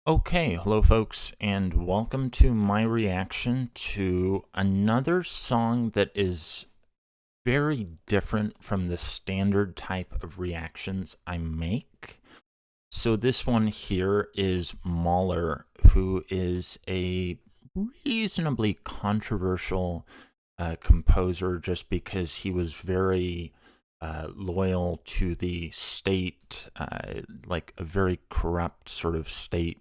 Okay, hello folks, and welcome to my reaction to another song that is very different from the standard type of reactions I make. So this one here is Mahler, who is a reasonably controversial composer just because he was very loyal to the state, like a very corrupt sort of state.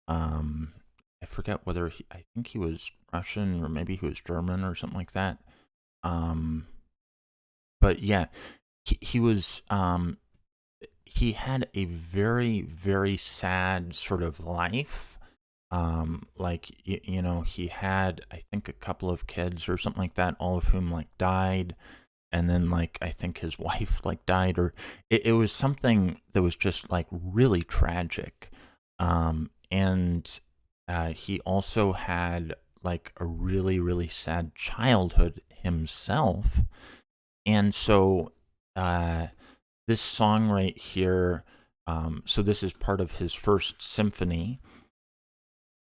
um, I forget whether I think he was Russian or maybe he was German or something like that. Um, but yeah, he was, he had a very, very sad sort of life. Like, he had, I think, a couple of kids or something like that, all of whom like died. And then like, I think his wife like died, or it was something that was just like really tragic. And he also had like a really, really sad childhood himself. And so uh, this song right here, so this is part of his first symphony.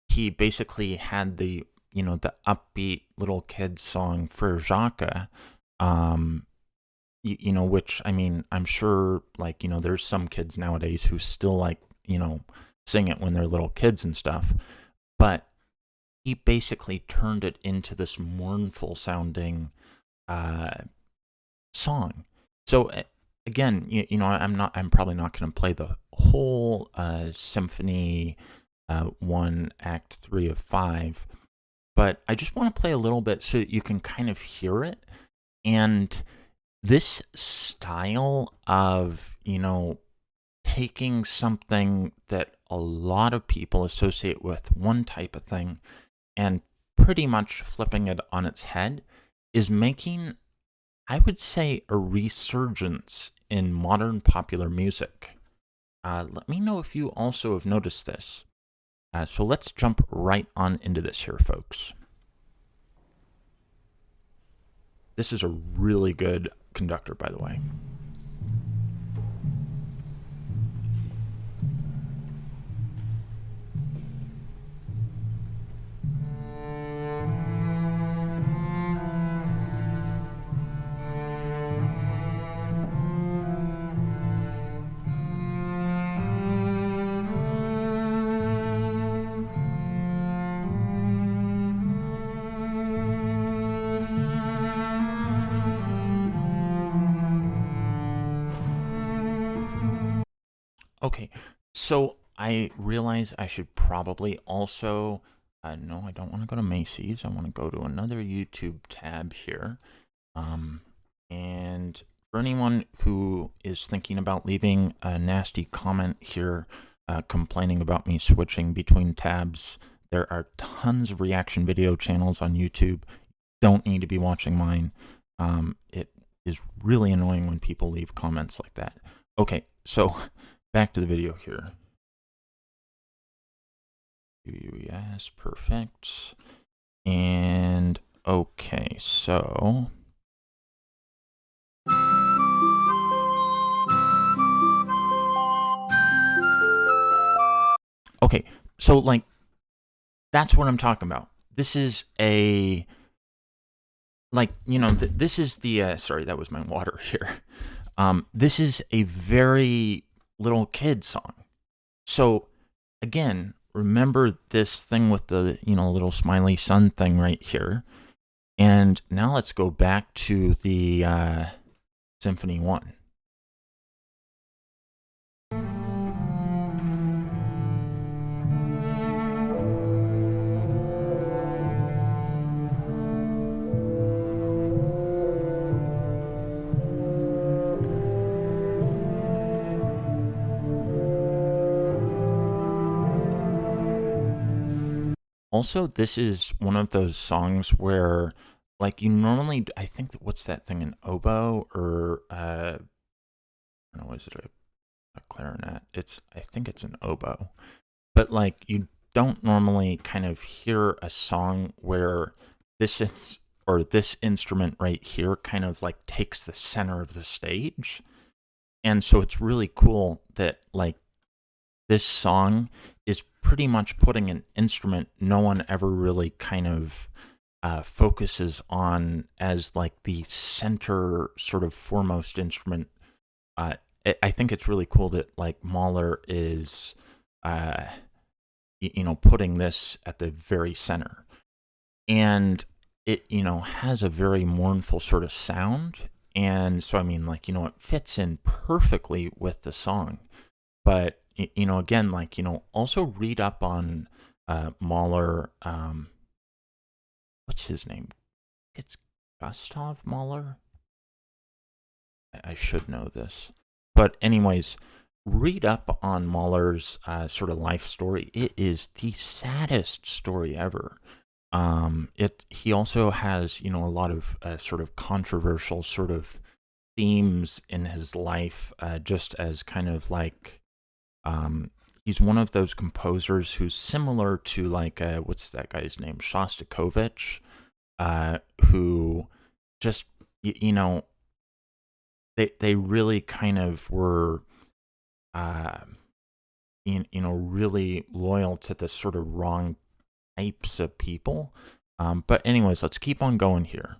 He basically had the upbeat little kid song Frere Jacques, um, which, I mean, I'm sure, like, there's some kids nowadays who still like, sing it when they're little kids and stuff. But he basically turned it into this mournful sounding uh, song. So again, I'm probably not going to play the whole Symphony 1 Act 3 of 5, but I just want to play a little bit so that you can kind of hear it. And this style of, taking something that a lot of people associate with one type of thing and pretty much flipping it on its head is making, I would say, a resurgence in modern popular music. Let me know if you also have noticed this. So let's jump right on into this here, folks. This is a really good conductor, by the way. Okay, so I realize I should probably also, no, I don't want to go to Macy's. I want to go to another YouTube tab here. And for anyone who is thinking about leaving a nasty comment here, complaining about me switching between tabs, there are tons of reaction video channels on YouTube. Don't need to be watching mine. It is really annoying when people leave comments like that. Okay, so back to the video here. Yes, perfect. And okay, so okay, so like that's what I'm talking about. This is a like, this is the sorry, that was my water here. This is a very little kid song. So again, remember this thing with the, little smiley sun thing right here. And now let's go back to the Symphony 1. Also, this is one of those songs where, like, you normally, I think, what's that thing, an oboe or, I don't know, is it a clarinet? I think it's an oboe. But, like, you don't normally kind of hear a song where this is, or this instrument right here kind of like takes the center of the stage. And so it's really cool that, like, this song is pretty much putting an instrument no one ever really kind of focuses on as like the center sort of foremost instrument. I think it's really cool that like Mahler is, uh, putting this at the very center, and it has a very mournful sort of sound, and so I mean like it fits in perfectly with the song. But again, like also read up on Mahler. What's his name? It's Gustav Mahler. I should know this. But anyways, read up on Mahler's sort of life story. It is the saddest story ever. He also has a lot of sort of controversial sort of themes in his life, just as kind of like he's one of those composers who's similar to like what's that guy's name, Shostakovich, who just you know they really kind of were uh, really loyal to the sort of wrong types of people. But anyways, let's keep on going here.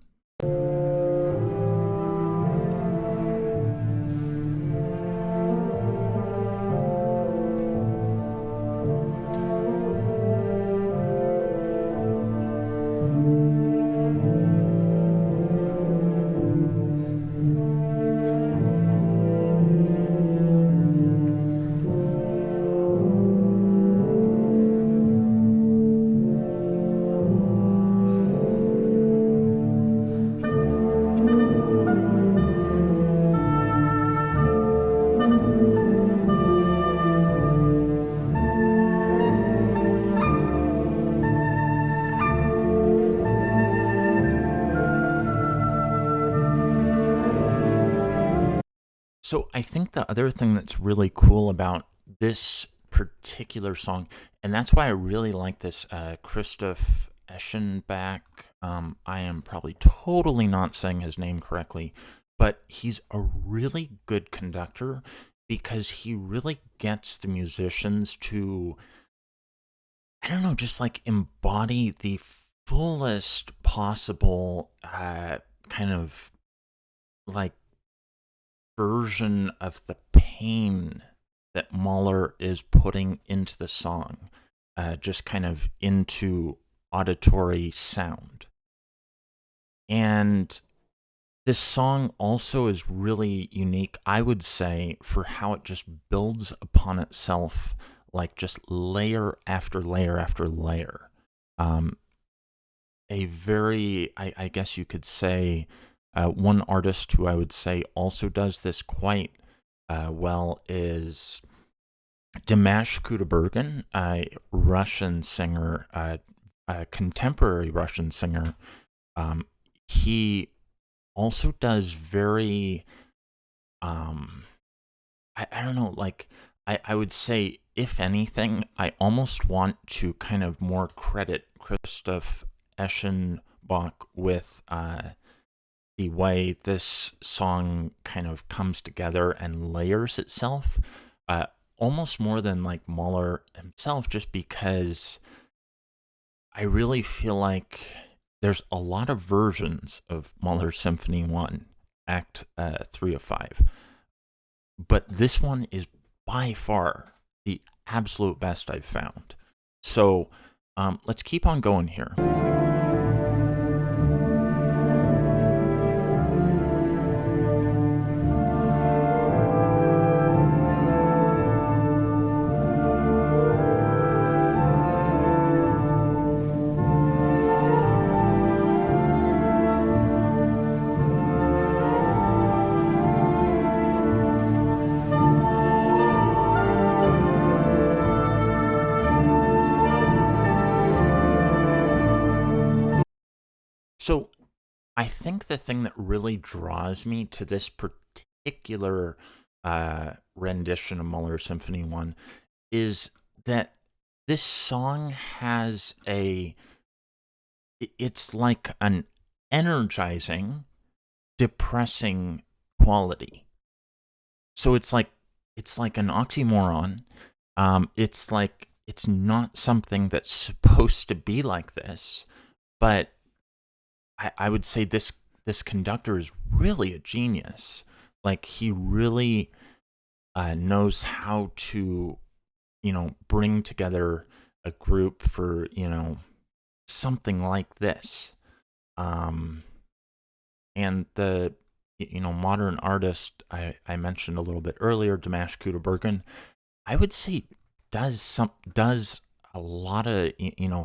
So I think the other thing that's really cool about this particular song, and that's why I really like this Christoph Eschenbach. I am probably totally not saying his name correctly, but he's a really good conductor because he really gets the musicians to, I don't know, just like embody the fullest possible kind of like version of the pain that Mahler is putting into the song, just kind of into auditory sound. And this song also is really unique, I would say, for how it just builds upon itself, like just layer after layer after layer. Um, a very, I guess you could say, one artist who I would say also does this quite well is Dimash Kudaibergen, a Russian singer, a contemporary Russian singer. He also does very, I don't know, like, I would say, if anything, I almost want to kind of more credit Christoph Eschenbach with the way this song kind of comes together and layers itself, almost more than like Mahler himself, just because I really feel like there's a lot of versions of Mahler's Symphony 1, Act 3 of 5. But this one is by far the absolute best I've found. So let's keep on going here. So I think the thing that really draws me to this particular rendition of Mahler Symphony 1 is that this song has it's like an energizing, depressing quality. So it's like an oxymoron. It's like it's not something that's supposed to be like this, but I would say this conductor is really a genius. Like, he really knows how to, bring together a group for, something like this. And the, modern artist I mentioned a little bit earlier, Dimash Kudaibergen, I would say does a lot of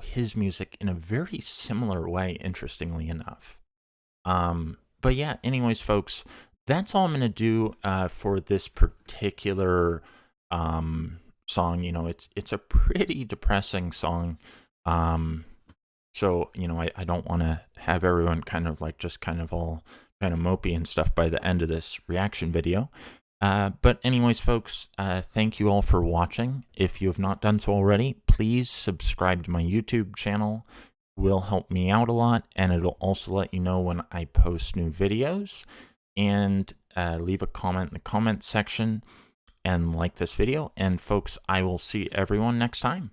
his music in a very similar way, interestingly enough. But yeah, anyways, folks, that's all I'm gonna do for this particular song. It's a pretty depressing song. So I don't want to have everyone kind of like just kind of all kind of mopey and stuff by the end of this reaction video. But anyways, folks, thank you all for watching. If you have not done so already, please subscribe to my YouTube channel. It will help me out a lot, and it'll also let you know when I post new videos. And leave a comment in the comment section and like this video. And folks, I will see everyone next time.